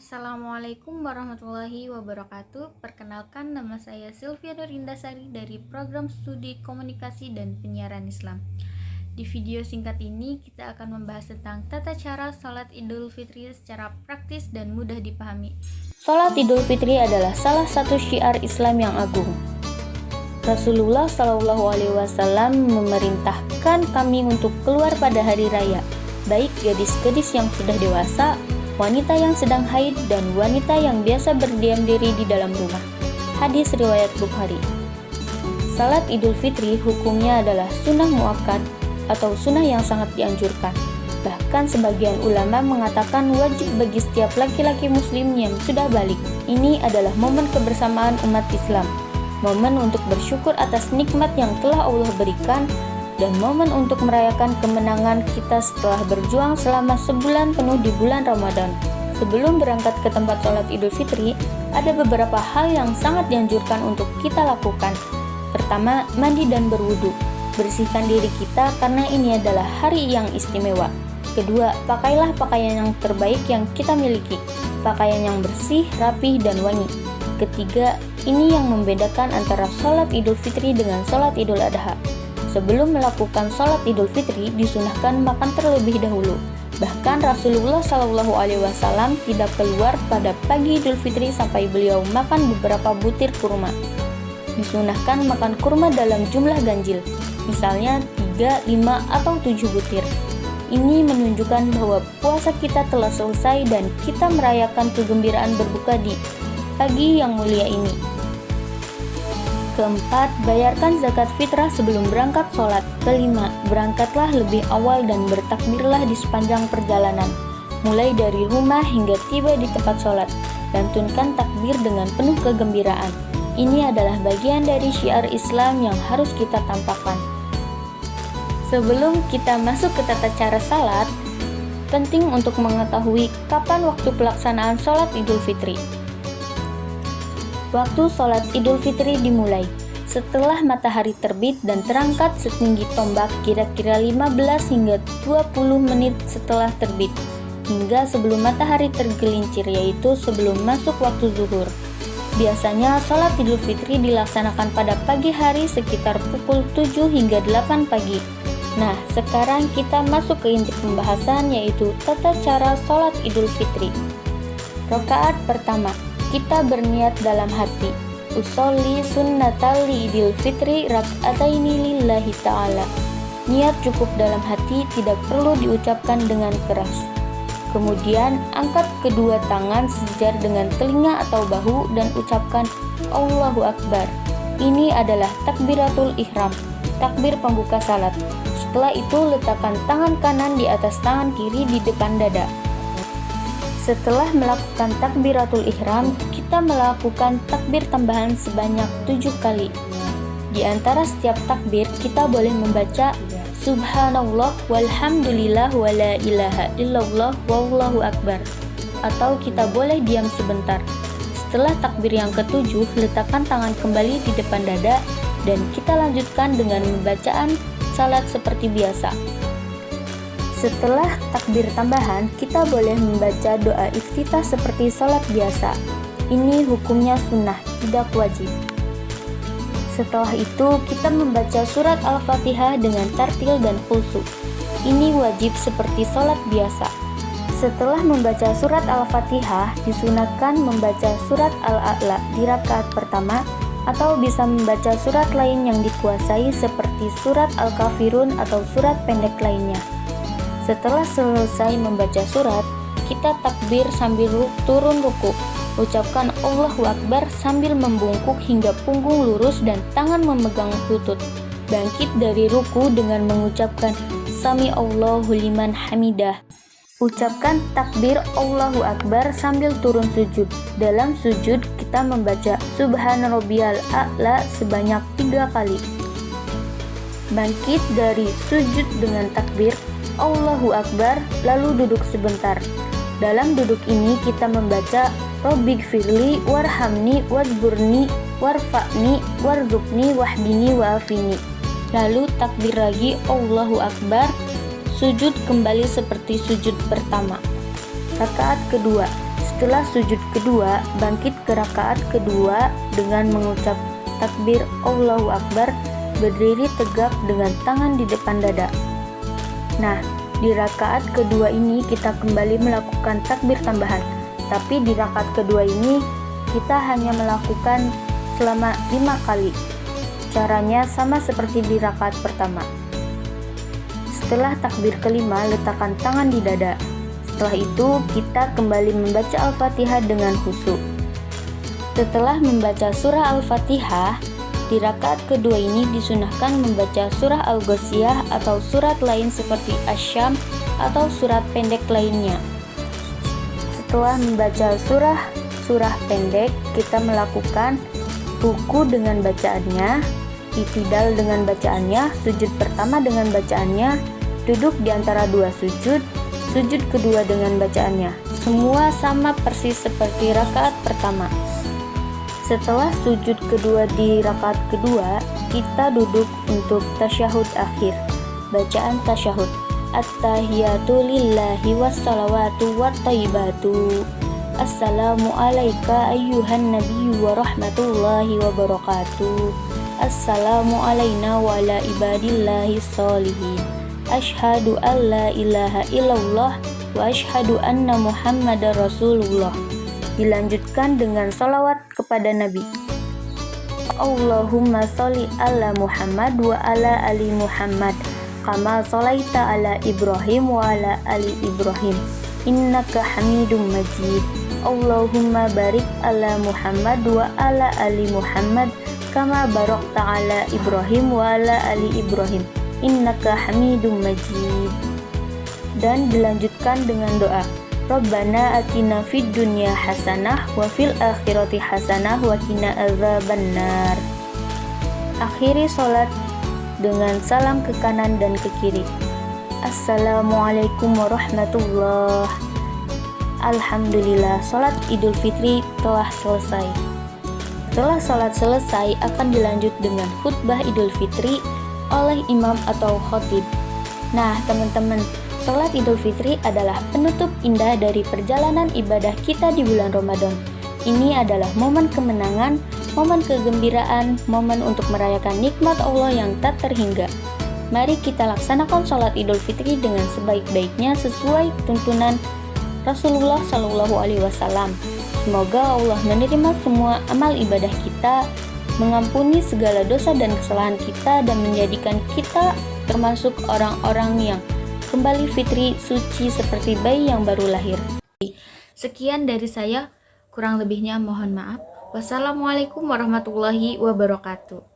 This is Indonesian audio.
Assalamualaikum warahmatullahi wabarakatuh. Perkenalkan, nama saya Sylvia Nurindasari dari Program Studi Komunikasi dan Penyiaran Islam. Di video singkat ini kita akan membahas tentang tata cara salat Idul Fitri secara praktis dan mudah dipahami. Salat Idul Fitri adalah salah satu syiar Islam yang agung. Rasulullah Shallallahu Alaihi Wasallam memerintahkan kami untuk keluar pada hari raya, baik gadis-gadis yang sudah dewasa, wanita yang sedang haid, dan wanita yang biasa berdiam diri di dalam rumah. Hadis riwayat Bukhari. Salat Idul Fitri hukumnya adalah sunnah muakkad atau sunnah yang sangat dianjurkan. Bahkan sebagian ulama mengatakan wajib bagi setiap laki-laki muslim yang sudah balik. Ini adalah momen kebersamaan umat Islam, momen untuk bersyukur atas nikmat yang telah Allah berikan, dan momen untuk merayakan kemenangan kita setelah berjuang selama sebulan penuh di bulan Ramadan. Sebelum berangkat ke tempat sholat Idul Fitri, ada beberapa hal yang sangat dianjurkan untuk kita lakukan. Pertama, mandi dan berwudu. Bersihkan diri kita karena ini adalah hari yang istimewa. Kedua, pakailah pakaian yang terbaik yang kita miliki, pakaian yang bersih, rapih, dan wangi. Ketiga, ini yang membedakan antara sholat Idul Fitri dengan sholat Idul Adha. Sebelum melakukan sholat Idul Fitri, disunahkan makan terlebih dahulu. Bahkan Rasulullah Shallallahu Alaihi Wasallam tidak keluar pada pagi Idul Fitri sampai beliau makan beberapa butir kurma. Disunahkan makan kurma dalam jumlah ganjil, misalnya 3, 5, atau 7 butir. Ini menunjukkan bahwa puasa kita telah selesai dan kita merayakan kegembiraan berbuka di pagi yang mulia ini. Keempat, bayarkan zakat fitrah sebelum berangkat sholat. Kelima, berangkatlah lebih awal dan bertakbirlah di sepanjang perjalanan, mulai dari rumah hingga tiba di tempat sholat. Lantunkan takbir dengan penuh kegembiraan. Ini adalah bagian dari syiar Islam yang harus kita tampakkan. Sebelum kita masuk ke tata cara salat, penting untuk mengetahui kapan waktu pelaksanaan sholat Idul Fitri. Waktu sholat Idul Fitri dimulai setelah matahari terbit dan terangkat setinggi tombak, kira-kira 15 hingga 20 menit setelah terbit, hingga sebelum matahari tergelincir, yaitu sebelum masuk waktu zuhur. Biasanya sholat Idul Fitri dilaksanakan pada pagi hari sekitar pukul 7 hingga 8 pagi. Nah, sekarang kita masuk ke inti pembahasan, yaitu tata cara sholat Idul Fitri. Rakaat pertama, kita berniat dalam hati, usolli sunnatal Idul Fitri rak'ataini lillahi ta'ala. Niat cukup dalam hati, tidak perlu diucapkan dengan keras. Kemudian angkat kedua tangan sejajar dengan telinga atau bahu dan ucapkan Allahu Akbar. Ini adalah takbiratul ihram, takbir pembuka salat. Setelah itu letakkan tangan kanan di atas tangan kiri di depan dada. Setelah melakukan takbiratul ihram, kita melakukan takbir tambahan sebanyak 7 kali. Di antara setiap takbir, kita boleh membaca Subhanallah walhamdulillah wa la ilaha illallah wallahu akbar, atau kita boleh diam sebentar. Setelah takbir yang ketujuh, letakkan tangan kembali di depan dada dan kita lanjutkan dengan pembacaan salat seperti biasa. Setelah takbir tambahan, kita boleh membaca doa iftitah seperti sholat biasa. Ini hukumnya sunnah, tidak wajib. Setelah itu, kita membaca surat Al-Fatihah dengan tartil dan khusyuk. Ini wajib seperti sholat biasa. Setelah membaca surat Al-Fatihah, disunahkan membaca surat Al-A'la di rakaat pertama, atau bisa membaca surat lain yang dikuasai seperti surat Al-Kafirun atau surat pendek lainnya. Setelah selesai membaca surat, kita takbir sambil turun ruku. Ucapkan Allahu Akbar sambil membungkuk hingga punggung lurus dan tangan memegang lutut. Bangkit dari ruku dengan mengucapkan Sami Allahu liman hamidah. Ucapkan takbir Allahu Akbar sambil turun sujud. Dalam sujud, kita membaca Subhana Rabbiyal A'la sebanyak 3 kali. Bangkit dari sujud dengan takbir Allahu Akbar, lalu duduk sebentar. Dalam duduk ini kita membaca Rabbighfirli warhamni wajburni warfa'ni warzuqni wahdini wa'afini. Lalu takbir lagi Allahu Akbar, sujud kembali seperti sujud pertama. Rakaat kedua, Setelah sujud kedua, bangkit ke rakaat kedua dengan mengucap takbir Allahu Akbar, berdiri tegak dengan tangan di depan dada. Nah, di rakaat kedua ini kita kembali melakukan takbir tambahan. Tapi di rakaat kedua ini kita hanya melakukan selama 5 kali. Caranya sama seperti di rakaat pertama. Setelah takbir kelima, letakkan tangan di dada. Setelah itu, kita kembali membaca Al-Fatihah dengan khusyuk. Setelah membaca surah Al-Fatihah, di rakaat kedua ini disunahkan membaca surah Al-Ghasyiyah atau surat lain seperti Asy-Syams atau surat pendek lainnya. Setelah membaca surah pendek, kita melakukan ruku dengan bacaannya, i'tidal dengan bacaannya, sujud pertama dengan bacaannya, duduk di antara dua sujud kedua dengan bacaannya. Semua sama persis seperti rakaat pertama. Setelah sujud kedua di rakaat kedua, kita duduk untuk tasyahud akhir. Bacaan tasyahud. At-tahiyatu lillahi wassalawatu wattayyibatu. Assalamu alayka ayyuhan nabiyyu wa rahmatullahi wa barakatuh. Assalamu alayna wa ala ibadillahi sholihin. Asyhadu an la ilaha illallah wa asyhadu anna Muhammadar Rasulullah. Dilanjutkan dengan salawat kepada Nabi. Allahumma sholli ala Muhammad wa ala ali Muhammad kama sholaita ala Ibrahim wa ala ali Ibrahim innaka Hamidum Majid. Allahumma barik ala Muhammad wa ala ali Muhammad kama barakta ala Ibrahim wa ala ali Ibrahim innaka Hamidum Majid. Dan dilanjutkan dengan doa, Rabbana atina fid dunya hasanah wa fil akhirati hasanah wa qina adzabannar. Akhiri salat dengan salam ke kanan dan ke kiri. Assalamualaikum warahmatullahi. Alhamdulillah, salat Idul Fitri telah selesai. Setelah salat selesai, akan dilanjut dengan khutbah Idul Fitri oleh imam atau khatib. Nah, teman-teman, salat Idul Fitri adalah penutup indah dari perjalanan ibadah kita di bulan Ramadan. Ini adalah momen kemenangan, momen kegembiraan, momen untuk merayakan nikmat Allah yang tak terhingga. Mari kita laksanakan salat Idul Fitri dengan sebaik-baiknya sesuai tuntunan Rasulullah SAW. Semoga Allah menerima semua amal ibadah kita, mengampuni segala dosa dan kesalahan kita, dan menjadikan kita termasuk orang-orang yang kembali fitri suci seperti bayi yang baru lahir. Sekian dari saya, kurang lebihnya mohon maaf. Wassalamualaikum warahmatullahi wabarakatuh.